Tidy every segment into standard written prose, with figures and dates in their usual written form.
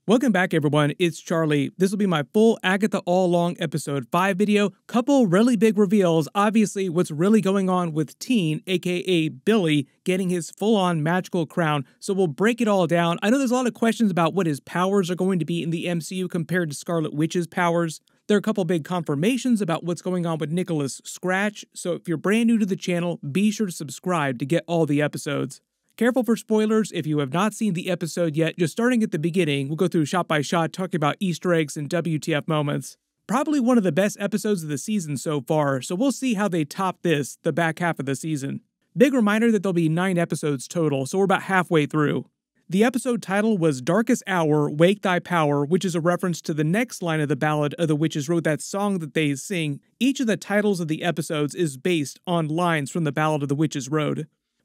Welcome back everyone, it's Charlie. This will be my full Agatha All Along episode 5 video. Couple really big reveals, obviously what's really going on with Teen, aka Billy, getting his full-on magical crown, so we'll break it all down. I know there's a lot of questions about what his powers are going to be in the MCU compared to Scarlet Witch's powers. There are a couple big confirmations about what's going on with Nicholas Scratch, so if you're brand new to the channel, be sure to subscribe to get all the episodes. Careful for spoilers if you have not seen the episode yet. Just starting at the beginning, we'll go through shot by shot talking about Easter eggs and WTF moments. Probably one of the best episodes of the season so far, so we'll see how they top this, the back half of the season. Big reminder that there'll be 9 episodes total, so we're about halfway through. The episode title was Darkest Hour, Wake Thy Power, which is a reference to the next line of the Ballad of the Witches wrote, that song that they sing. Each of the titles of the episodes is based on lines from the Ballad of the Witches wrote.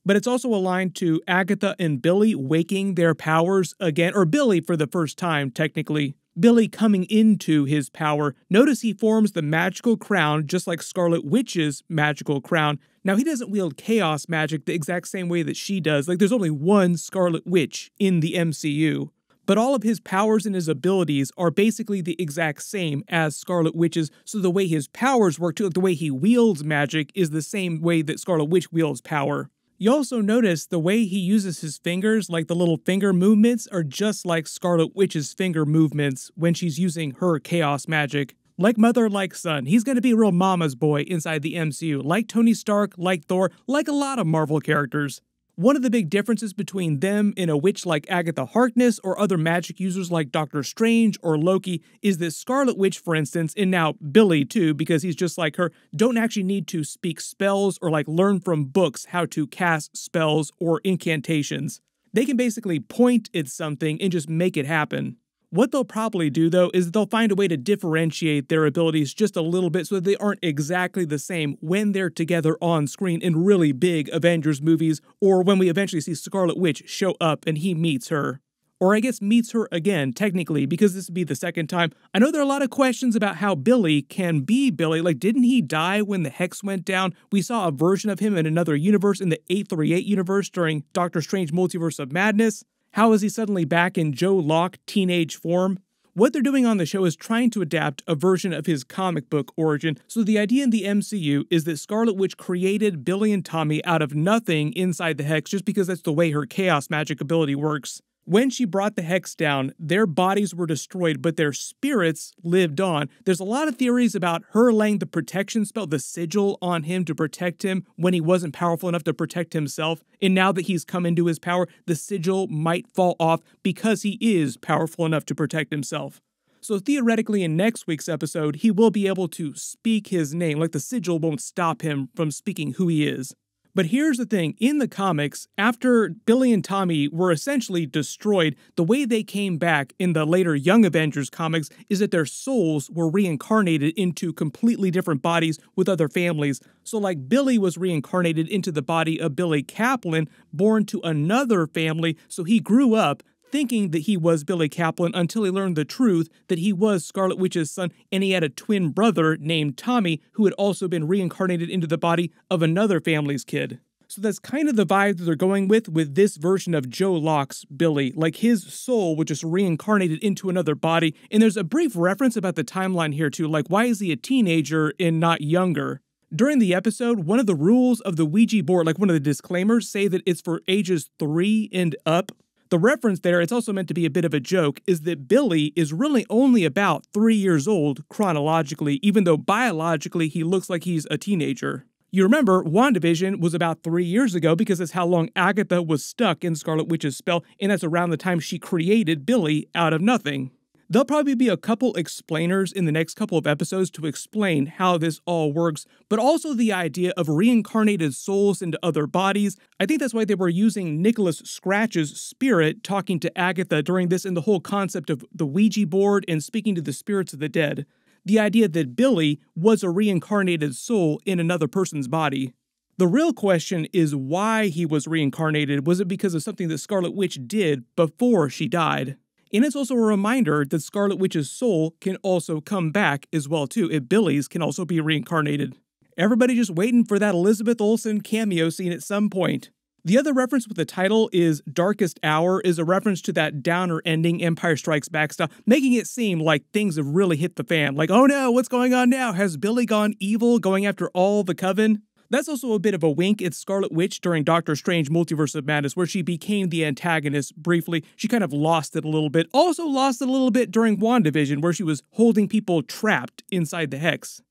But it's also aligned to Agatha and Billy waking their powers again, or Billy for the first time, technically. Billy coming into his power. Notice he forms the magical crown just like Scarlet Witch's magical crown. Now, he doesn't wield chaos magic the exact same way that she does. Like, there's only one Scarlet Witch in the MCU. But all of his powers and his abilities are basically the exact same as Scarlet Witch's, so the way his powers work too, like the way he wields magic, is the same way that Scarlet Witch wields power. You also notice the way he uses his fingers, like the little finger movements, are just like Scarlet Witch's finger movements when she's using her chaos magic. Like mother, like son, he's going to be a real mama's boy inside the MCU, like Tony Stark, like Thor, like a lot of Marvel characters. One of the big differences between them and a witch like Agatha Harkness or other magic users like Doctor Strange or Loki is that Scarlet Witch, for instance, and now Billy too, because he's just like her, don't actually need to speak spells or like learn from books how to cast spells or incantations. They can basically point at something and just make it happen. What they'll probably do, though, is they'll find a way to differentiate their abilities just a little bit so that they aren't exactly the same when they're together on screen in really big Avengers movies, or when we eventually see Scarlet Witch show up and he meets her. Or I guess meets her again, technically, because this would be the second time. I know there are a lot of questions about how Billy can be Billy. Like, didn't he die when the Hex went down? We saw a version of him in another universe, in the 838 universe during Doctor Strange Multiverse of Madness. How is he suddenly back in Joe Locke teenage form? What they're doing on the show is trying to adapt a version of his comic book origin. So the idea in the MCU is that Scarlet Witch created Billy and Tommy out of nothing inside the Hex just because that's the way her chaos magic ability works. When she brought the Hex down, their bodies were destroyed, but their spirits lived on. There's a lot of theories about her laying the protection spell, the sigil, on him to protect him when he wasn't powerful enough to protect himself. And now that he's come into his power, the sigil might fall off because he is powerful enough to protect himself. So theoretically, in next week's episode, he will be able to speak his name, like the sigil won't stop him from speaking who he is. But here's the thing, in the comics, after Billy and Tommy were essentially destroyed, the way they came back in the later Young Avengers comics is that their souls were reincarnated into completely different bodies with other families. So like Billy was reincarnated into the body of Billy Kaplan, born to another family, so he grew up thinking that he was Billy Kaplan until he learned the truth that he was Scarlet Witch's son, and he had a twin brother named Tommy who had also been reincarnated into the body of another family's kid. So that's kind of the vibe that they're going with this version of Joe Locke's Billy. Like, his soul was just reincarnated into another body, and there's a brief reference about the timeline here too, like why is he a teenager and not younger? During the episode, one of the rules of the Ouija board, like one of the disclaimers, say that it's for ages 3 and up. The reference there, it's also meant to be a bit of a joke, is that Billy is really only about 3 years old chronologically, even though biologically he looks like he's a teenager. You remember, WandaVision was about 3 years ago because that's how long Agatha was stuck in Scarlet Witch's spell, and that's around the time she created Billy out of nothing. There'll probably be a couple explainers in the next couple of episodes to explain how this all works, but also the idea of reincarnated souls into other bodies. I think that's why they were using Nicholas Scratch's spirit talking to Agatha during this, and the whole concept of the Ouija board and speaking to the spirits of the dead. The idea that Billy was a reincarnated soul in another person's body. The real question is why he was reincarnated. Was it because of something that Scarlet Witch did before she died? And it's also a reminder that Scarlet Witch's soul can also come back as well too, if Billy's can also be reincarnated. Everybody just waiting for that Elizabeth Olsen cameo scene at some point. The other reference with the title is Darkest Hour is a reference to that downer ending Empire Strikes Back style, making it seem like things have really hit the fan. Like, oh no, what's going on now? Has Billy gone evil, going after all the Coven? That's also a bit of a wink at Scarlet Witch during Doctor Strange Multiverse of Madness, where she became the antagonist briefly. She kind of lost it a little bit. Also lost it a little bit during WandaVision, where she was holding people trapped inside the Hex.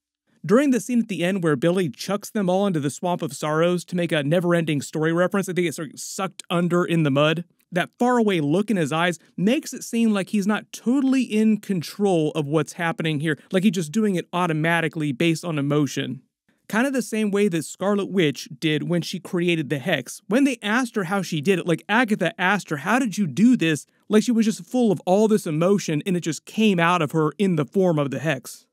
During the scene at the end where Billy chucks them all into the Swamp of Sorrows to make a never-ending story reference, I think it's sort of sucked under in the mud. That faraway look in his eyes makes it seem like he's not totally in control of what's happening here, like he's just doing it automatically based on emotion. Kind of the same way that Scarlet Witch did when she created the Hex. When they asked her how she did it, like Agatha asked her, how did you do this? Like she was just full of all this emotion and it just came out of her in the form of the Hex.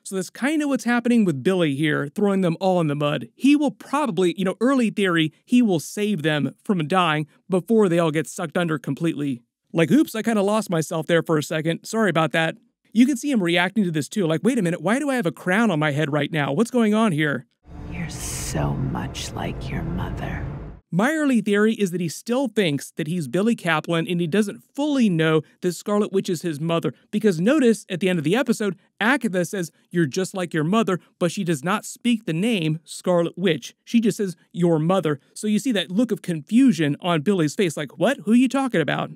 So that's kind of what's happening with Billy here, throwing them all in the mud. He will probably, early theory, he will save them from dying before they all get sucked under completely. Like, oops, I kind of lost myself there for a second. Sorry about that. You can see him reacting to this too. Like, wait a minute, why do I have a crown on my head right now? What's going on here? You're so much like your mother. My early theory is that he still thinks that he's Billy Kaplan and he doesn't fully know that Scarlet Witch is his mother, because notice at the end of the episode, Agatha says, you're just like your mother, but she does not speak the name Scarlet Witch. She just says, your mother. So you see that look of confusion on Billy's face, like, what? Who are you talking about?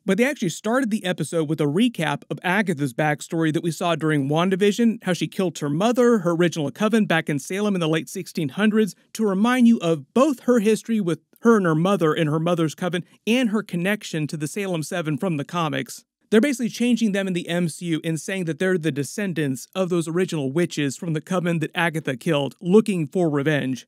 But they actually started the episode with a recap of Agatha's backstory that we saw during WandaVision, how she killed her mother, her original coven back in Salem in the late 1600s, to remind you of both her history with her and her mother's coven, and her connection to the Salem 7 from the comics. They're basically changing them in the MCU and saying that they're the descendants of those original witches from the coven that Agatha killed, looking for revenge.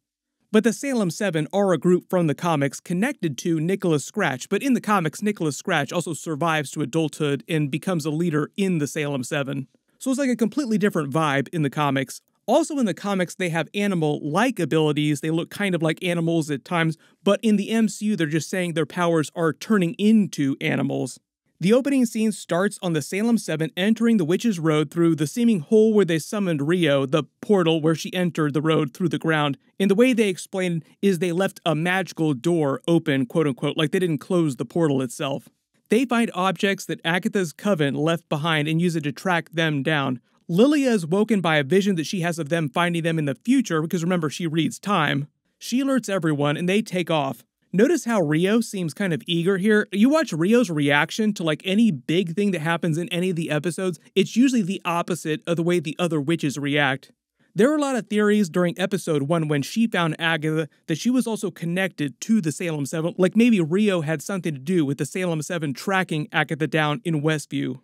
But the Salem 7 are a group from the comics connected to Nicholas Scratch, but in the comics, Nicholas Scratch also survives to adulthood and becomes a leader in the Salem 7. So it's like a completely different vibe in the comics. Also in the comics, they have animal-like abilities. They look kind of like animals at times, but in the MCU, they're just saying their powers are turning into animals. The opening scene starts on the Salem 7 entering the Witch's Road through the seeming hole where they summoned Rio, the portal where she entered the road through the ground. And the way they explain it is they left a magical door open, quote-unquote, like they didn't close the portal itself. They find objects that Agatha's coven left behind and use it to track them down. Lilia is woken by a vision that she has of them finding them in the future, because remember, she reads time. She alerts everyone and they take off. Notice how Rio seems kind of eager here. You watch Rio's reaction to like any big thing that happens in any of the episodes, it's usually the opposite of the way the other witches react. There were a lot of theories during episode 1 when she found Agatha that she was also connected to the Salem 7, like maybe Rio had something to do with the Salem 7 tracking Agatha down in Westview.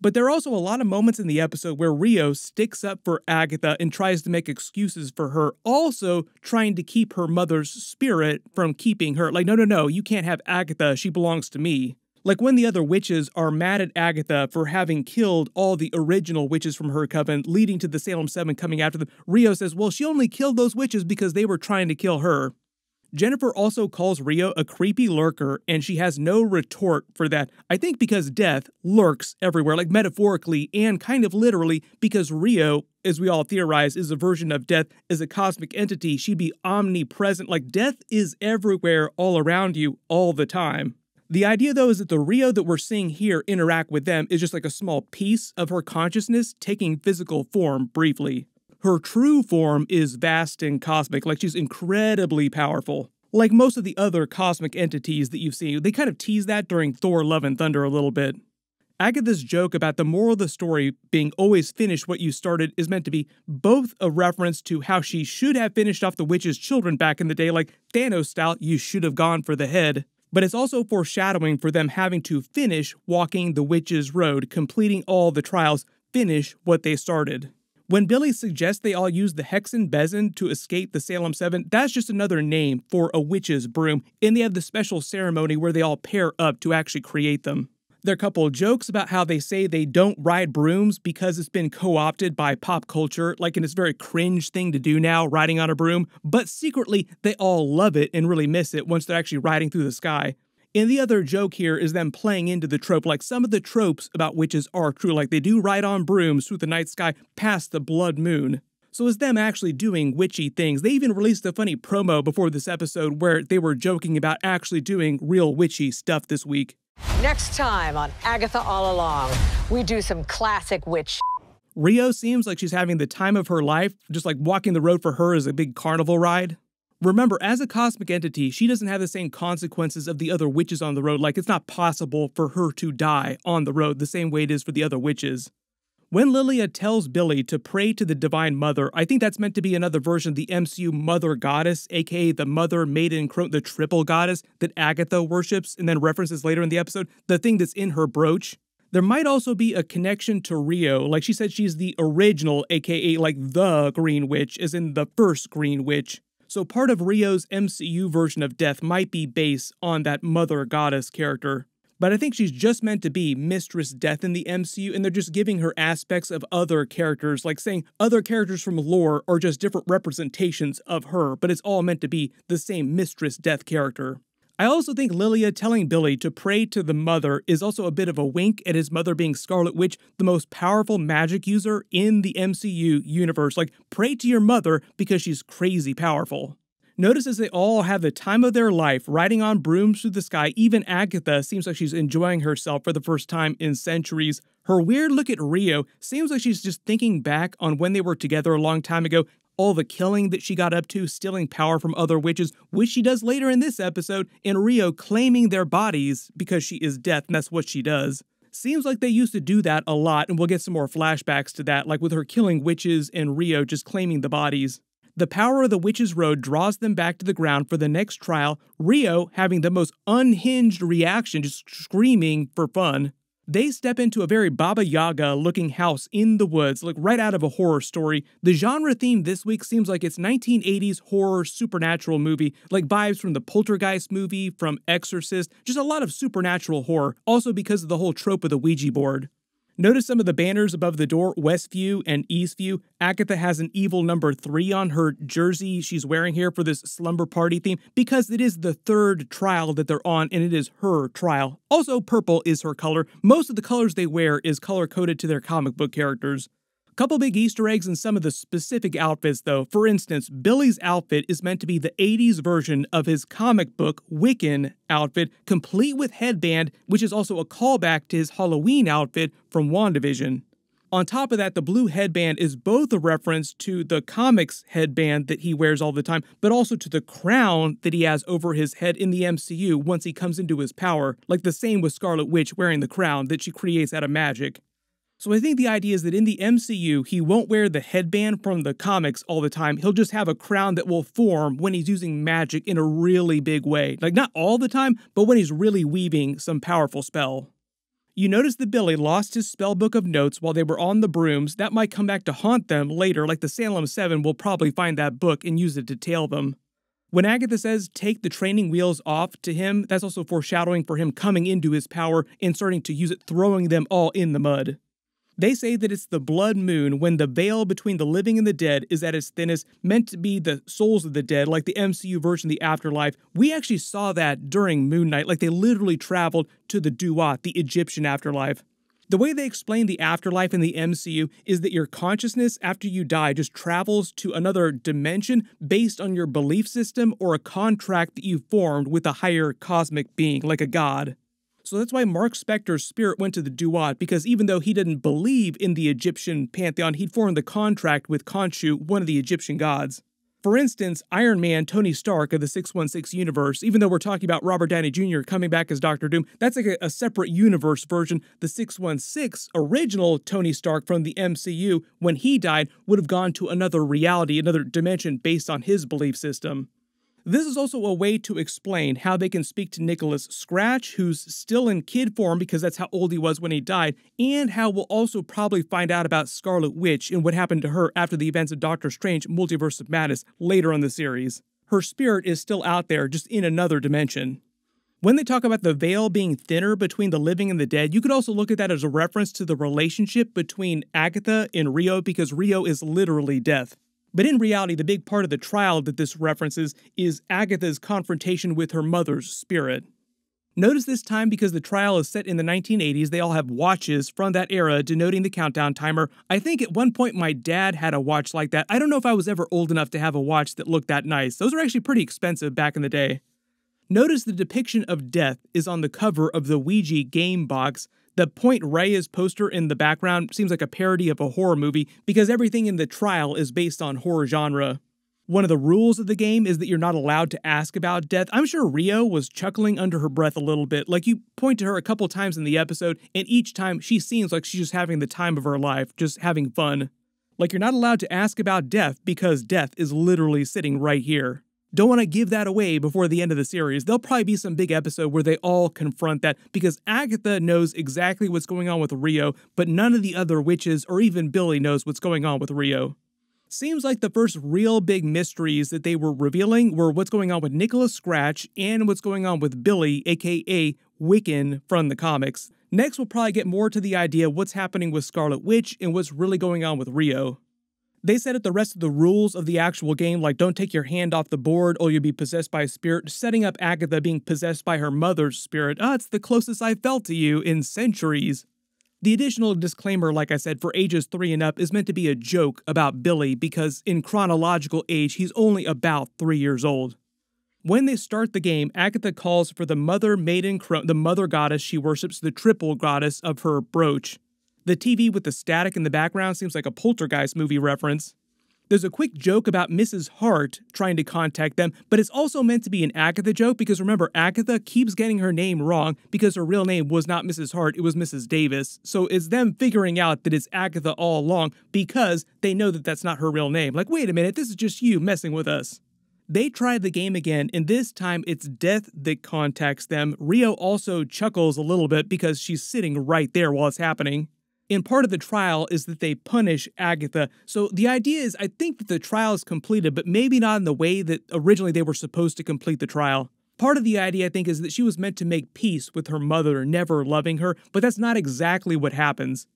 But there are also a lot of moments in the episode where Rio sticks up for Agatha and tries to make excuses for her, also trying to keep her mother's spirit from keeping her. Like, no, you can't have Agatha, she belongs to me. Like when the other witches are mad at Agatha for having killed all the original witches from her coven, leading to the Salem 7 coming after them, Rio says, well, she only killed those witches because they were trying to kill her. Jennifer also calls Rio a creepy lurker, and she has no retort for that. I think because death lurks everywhere, like metaphorically and kind of literally, because Rio, as we all theorize, is a version of death as a cosmic entity. She'd be omnipresent, like death is everywhere, all around you, all the time. The idea, though, is that the Rio that we're seeing here interact with them is just like a small piece of her consciousness taking physical form briefly. Her true form is vast and cosmic, like she's incredibly powerful. Like most of the other cosmic entities that you've seen, they kind of tease that during Thor Love and Thunder a little bit. Agatha's joke about the moral of the story being always finish what you started is meant to be both a reference to how she should have finished off the witch's children back in the day, like Thanos style, you should have gone for the head. But it's also foreshadowing for them having to finish walking the witch's road, completing all the trials, finish what they started. When Billy suggests they all use the Hexen Besom to escape the Salem 7, that's just another name for a witch's broom, and they have the special ceremony where they all pair up to actually create them. There are a couple of jokes about how they say they don't ride brooms because it's been co-opted by pop culture, like in this very cringe thing to do now, riding on a broom, but secretly they all love it and really miss it once they're actually riding through the sky. And the other joke here is them playing into the trope, like some of the tropes about witches are true, like they do ride on brooms through the night sky past the blood moon. So it's them actually doing witchy things. They even released a funny promo before this episode where they were joking about actually doing real witchy stuff this week. Next time on Agatha All Along, we do some classic witch. Rio seems like she's having the time of her life, just like walking the road for her is a big carnival ride. Remember, as a cosmic entity, she doesn't have the same consequences of the other witches on the road. Like, it's not possible for her to die on the road the same way it is for the other witches. When Lilia tells Billy to pray to the Divine Mother, I think that's meant to be another version of the MCU Mother Goddess, aka the Mother Maiden Crone, the triple goddess that Agatha worships and then references later in the episode, the thing that's in her brooch. There might also be a connection to Rio, like she said she's the original, aka like the Green Witch, as in the first Green Witch. So part of Rio's MCU version of death might be based on that Mother Goddess character. But I think she's just meant to be Mistress Death in the MCU, and they're just giving her aspects of other characters, like saying other characters from lore are just different representations of her, but it's all meant to be the same Mistress Death character. I also think Lilia telling Billy to pray to the Mother is also a bit of a wink at his mother being Scarlet Witch, the most powerful magic user in the MCU universe. Like, pray to your mother because she's crazy powerful. Notice as they all have the time of their life, riding on brooms through the sky. Even Agatha seems like she's enjoying herself for the first time in centuries. Her weird look at Rio seems like she's just thinking back on when they were together a long time ago, all the killing that she got up to, stealing power from other witches, which she does later in this episode, and Rio claiming their bodies because she is death, and that's what she does. Seems like they used to do that a lot, and we'll get some more flashbacks to that, like with her killing witches and Rio just claiming the bodies. The power of the Witch's Road draws them back to the ground for the next trial, Rio having the most unhinged reaction, just screaming for fun. They step into a very Baba Yaga-looking house in the woods, like right out of a horror story. The genre theme this week seems like it's 1980s horror supernatural movie, like vibes from the Poltergeist movie, from Exorcist, just a lot of supernatural horror, also because of the whole trope of the Ouija board. Notice some of the banners above the door, Westview and Eastview. Agatha has an evil number 3 on her jersey she's wearing here for this slumber party theme because it is the third trial that they're on and it is her trial. Also, purple is her color. Most of the colors they wear is color-coded to their comic book characters. Couple big Easter eggs in some of the specific outfits though. For instance, Billy's outfit is meant to be the 80s version of his comic book Wiccan outfit, complete with headband, which is also a callback to his Halloween outfit from WandaVision. On top of that, the blue headband is both a reference to the comics headband that he wears all the time, but also to the crown that he has over his head in the MCU once he comes into his power, like the same with Scarlet Witch wearing the crown that she creates out of magic. So I think the idea is that in the MCU, he won't wear the headband from the comics all the time. He'll just have a crown that will form when he's using magic in a really big way. Like, not all the time, but when he's really weaving some powerful spell. You notice that Billy lost his spellbook of notes while they were on the brooms. That might come back to haunt them later, like the Salem 7 will probably find that book and use it to tail them. When Agatha says take the training wheels off to him, that's also foreshadowing for him coming into his power and starting to use it, throwing them all in the mud. They say that it's the blood moon when the veil between the living and the dead is at its thinnest, meant to be the souls of the dead, like the MCU version of the afterlife. We actually saw that during Moon Knight, like they literally traveled to the Duat, the Egyptian afterlife. The way they explain the afterlife in the MCU is that your consciousness after you die just travels to another dimension based on your belief system or a contract that you formed with a higher cosmic being, like a god. So that's why Mark Spector's spirit went to the Duat, because even though he didn't believe in the Egyptian pantheon, he'd formed the contract with Khonshu, one of the Egyptian gods. For instance, Iron Man, Tony Stark of the 616 universe, even though we're talking about Robert Downey Jr. coming back as Dr. Doom, that's like a separate universe version. The 616 original Tony Stark from the MCU, when he died, would have gone to another reality, another dimension based on his belief system. This is also a way to explain how they can speak to Nicholas Scratch, who's still in kid form because that's how old he was when he died, and how we'll also probably find out about Scarlet Witch and what happened to her after the events of Doctor Strange Multiverse of Madness later in the series. Her spirit is still out there, just in another dimension. When they talk about the veil being thinner between the living and the dead, you could also look at that as a reference to the relationship between Agatha and Rio, because Rio is literally death. But in reality, the big part of the trial that this references is Agatha's confrontation with her mother's spirit. Notice this time, because the trial is set in the 1980s, they all have watches from that era denoting the countdown timer. I think at one point my dad had a watch like that. I don't know if I was ever old enough to have a watch that looked that nice. Those are actually pretty expensive back in the day. Notice the depiction of death is on the cover of the Ouija game box. The Point Reyes poster in the background seems like a parody of a horror movie because everything in the trial is based on horror genre. One of the rules of the game is that you're not allowed to ask about death. I'm sure Rio was chuckling under her breath a little bit. Like, you point to her a couple times in the episode, and each time she seems like she's just having the time of her life, just having fun. Like, you're not allowed to ask about death because death is literally sitting right here. Don't want to give that away before the end of the series. There'll probably be some big episode where they all confront that, because Agatha knows exactly what's going on with Rio, but none of the other witches or even Billy knows what's going on with Rio. Seems like the first real big mysteries that they were revealing were what's going on with Nicholas Scratch and what's going on with Billy, aka Wiccan, from the comics. Next, we'll probably get more to the idea of what's happening with Scarlet Witch and what's really going on with Rio. They set up the rest of the rules of the actual game, like don't take your hand off the board or you'll be possessed by a spirit, setting up Agatha being possessed by her mother's spirit. It's the closest I've felt to you in centuries. The additional disclaimer, like I said, for ages 3 and up is meant to be a joke about Billy because in chronological age, he's only about 3 years old. When they start the game, Agatha calls for the mother maiden the mother goddess she worships, the triple goddess of her brooch. The TV with the static in the background seems like a Poltergeist movie reference. There's a quick joke about Mrs. Hart trying to contact them, but it's also meant to be an Agatha joke because remember, Agatha keeps getting her name wrong because her real name was not Mrs. Hart, it was Mrs. Davis. So it's them figuring out that it's Agatha all along because they know that that's not her real name. Like, wait a minute, this is just you messing with us. They try the game again, and this time it's Death that contacts them. Rio also chuckles a little bit because she's sitting right there while it's happening. And part of the trial is that they punish Agatha. So the idea is, I think that the trial is completed, but maybe not in the way that originally they were supposed to complete the trial. Part of the idea, I think, is that she was meant to make peace with her mother, never loving her, but that's not exactly what happens.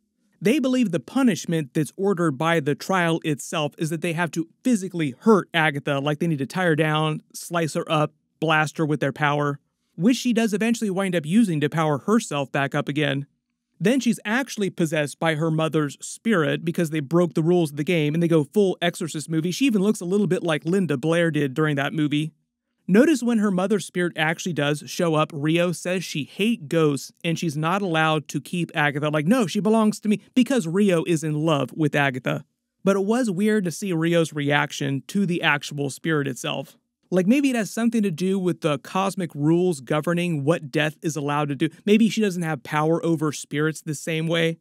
They believe the punishment that's ordered by the trial itself is that they have to physically hurt Agatha, like they need to tie her down, slice her up, blast her with their power, which she does eventually wind up using to power herself back up again. Then she's actually possessed by her mother's spirit because they broke the rules of the game and they go full Exorcist movie. She even looks a little bit like Linda Blair did during that movie. Notice when her mother's spirit actually does show up, Rio says she hates ghosts and she's not allowed to keep Agatha. Like, no, she belongs to me because Rio is in love with Agatha. But it was weird to see Rio's reaction to the actual spirit itself. Like, maybe it has something to do with the cosmic rules governing what death is allowed to do. Maybe she doesn't have power over spirits the same way.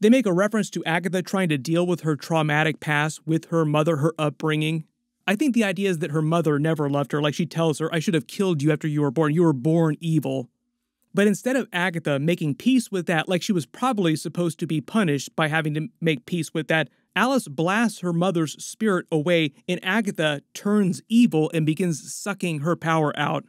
They make a reference to Agatha trying to deal with her traumatic past with her mother, her upbringing. I think the idea is that her mother never loved her. Like, she tells her, I should have killed you after you were born. You were born evil. But instead of Agatha making peace with that, like she was probably supposed to be punished by having to make peace with that, Alice blasts her mother's spirit away, and Agatha turns evil and begins sucking her power out.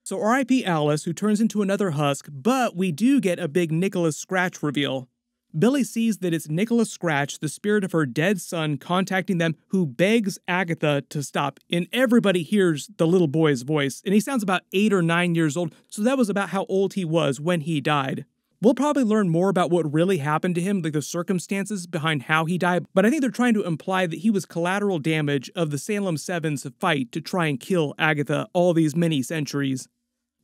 So R.I.P. Alice, who turns into another husk, but we do get a big Nicholas Scratch reveal. Billy sees that it's Nicholas Scratch, the spirit of her dead son, contacting them, who begs Agatha to stop. And everybody hears the little boy's voice, and he sounds about 8 or 9 years old, so that was about how old he was when he died. We'll probably learn more about what really happened to him, like the circumstances behind how he died, but I think they're trying to imply that he was collateral damage of the Salem 7's fight to try and kill Agatha all these many centuries.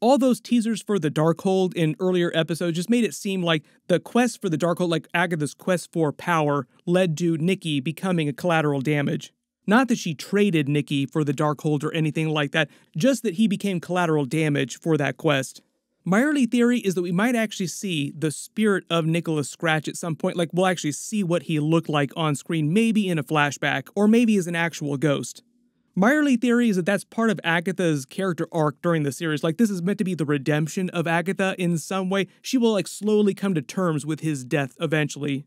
All those teasers for the Darkhold in earlier episodes just made it seem like the quest for the Darkhold, like Agatha's quest for power, led to Nikki becoming a collateral damage. Not that she traded Nikki for the Darkhold or anything like that, just that he became collateral damage for that quest. My early theory is that we might actually see the spirit of Nicholas Scratch at some point, like we'll actually see what he looked like on screen, maybe in a flashback, or maybe as an actual ghost. My early theory is that that's part of Agatha's character arc during the series, like this is meant to be the redemption of Agatha in some way. She will like slowly come to terms with his death eventually.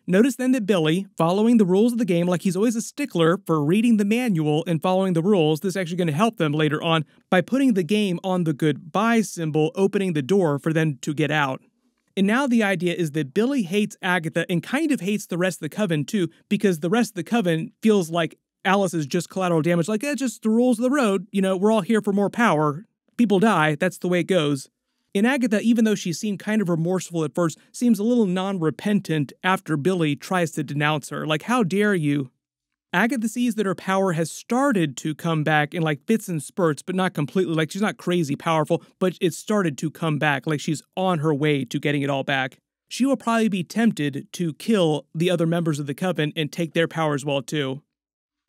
Notice then that Billy, following the rules of the game, like he's always a stickler for reading the manual and following the rules, this is actually going to help them later on by putting the game on the goodbye symbol, opening the door for them to get out. And now the idea is that Billy hates Agatha and kind of hates the rest of the coven too, because the rest of the coven feels like Alice is just collateral damage, like, just the rules of the road, you know, we're all here for more power. People die, that's the way it goes. And Agatha, even though she seemed kind of remorseful at first, seems a little non-repentant after Billy tries to denounce her. Like, how dare you? Agatha sees that her power has started to come back in like fits and spurts, but not completely. Like, she's not crazy powerful, but it's started to come back. Like, she's on her way to getting it all back. She will probably be tempted to kill the other members of the Coven and take their power as well, too.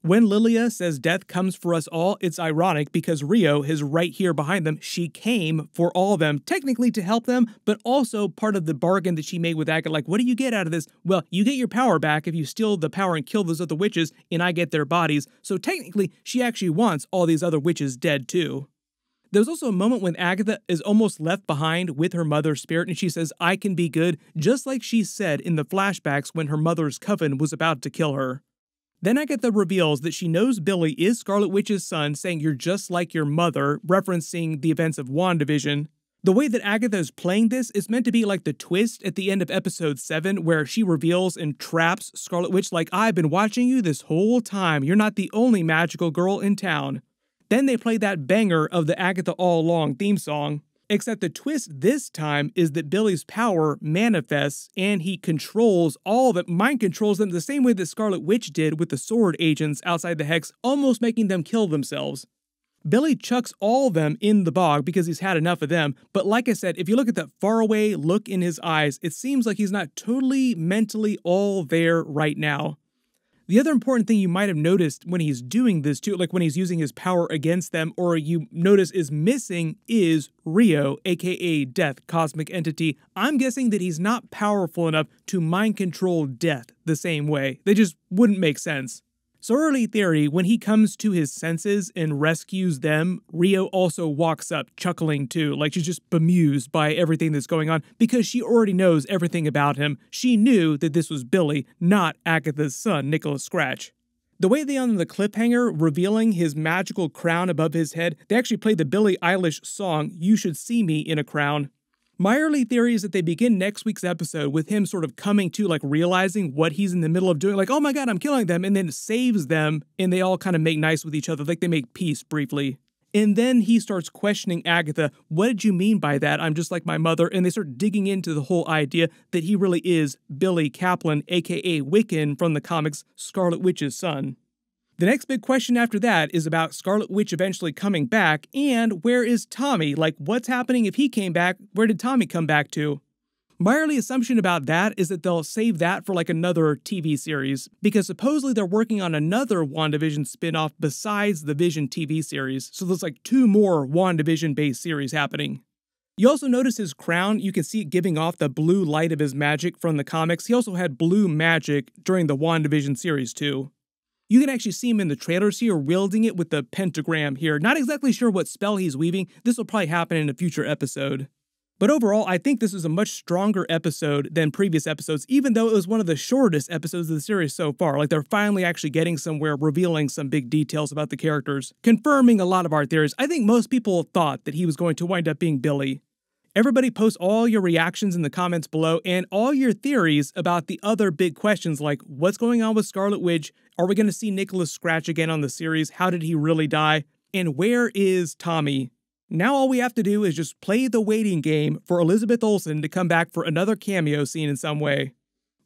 When Lilia says death comes for us all, it's ironic because Rio is right here behind them. She came for all of them, technically to help them, but also part of the bargain that she made with Agatha. Like, what do you get out of this? Well, you get your power back if you steal the power and kill those other witches, and I get their bodies. So technically, she actually wants all these other witches dead too. There's also a moment when Agatha is almost left behind with her mother's spirit, and she says, I can be good, just like she said in the flashbacks when her mother's coven was about to kill her. Then Agatha reveals that she knows Billy is Scarlet Witch's son, saying you're just like your mother, referencing the events of WandaVision. The way that Agatha is playing this is meant to be like the twist at the end of episode 7, where she reveals and traps Scarlet Witch like, I've been watching you this whole time, you're not the only magical girl in town. Then they play that banger of the Agatha All Along theme song. Except the twist this time is that Billy's power manifests and he controls all of it, mind controls them the same way that Scarlet Witch did with the sword agents outside the Hex, almost making them kill themselves. Billy chucks all of them in the bog because he's had enough of them, but like I said, if you look at that faraway look in his eyes, it seems like he's not totally mentally all there right now. The other important thing you might have noticed when he's doing this too, like when he's using his power against them, or you notice is missing, is Rio, aka Death, Cosmic Entity. I'm guessing that he's not powerful enough to mind control Death the same way. They just wouldn't make sense. So early theory, when he comes to his senses and rescues them, Rio also walks up chuckling too, like she's just bemused by everything that's going on because she already knows everything about him. She knew that this was Billy, not Agatha's son, Nicholas Scratch. The way they end the cliffhanger, revealing his magical crown above his head, they actually played the Billie Eilish song, You Should See Me in a Crown. My early theory is that they begin next week's episode with him sort of coming to, like, realizing what he's in the middle of doing, like, oh my god, I'm killing them, and then saves them, and they all kind of make nice with each other, like they make peace briefly. And then he starts questioning Agatha, what did you mean by that? I'm just like my mother, and they start digging into the whole idea that he really is Billy Kaplan, aka Wiccan from the comics, Scarlet Witch's son. The next big question after that is about Scarlet Witch eventually coming back, and where is Tommy? Like, what's happening if he came back? Where did Tommy come back to? My early assumption about that is that they'll save that for like another TV series, because supposedly they're working on another WandaVision spin-off besides the Vision TV series, so there's like 2 more WandaVision-based series happening. You also notice his crown, you can see it giving off the blue light of his magic from the comics. He also had blue magic during the WandaVision series too. You can actually see him in the trailers here wielding it with the pentagram here. Not exactly sure what spell he's weaving. This will probably happen in a future episode. But overall, I think this is a much stronger episode than previous episodes, even though it was one of the shortest episodes of the series so far. Like, they're finally actually getting somewhere, revealing some big details about the characters, confirming a lot of our theories. I think most people thought that he was going to wind up being Billy. Everybody post all your reactions in the comments below and all your theories about the other big questions like what's going on with Scarlet Witch, are we going to see Nicholas Scratch again on the series, how did he really die, and where is Tommy? Now all we have to do is just play the waiting game for Elizabeth Olsen to come back for another cameo scene in some way.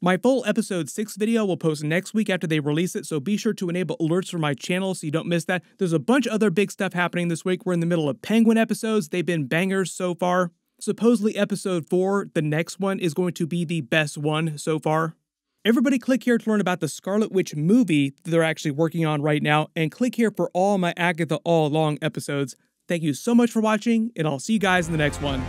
My full episode 6 video will post next week after they release it, so be sure to enable alerts for my channel so you don't miss that. There's a bunch of other big stuff happening this week. We're in the middle of Penguin episodes. They've been bangers so far. Supposedly episode 4, the next one, is going to be the best one so far. Everybody click here to learn about the Scarlet Witch movie that they're actually working on right now, and click here for all my Agatha All Along episodes. Thank you so much for watching, and I'll see you guys in the next one.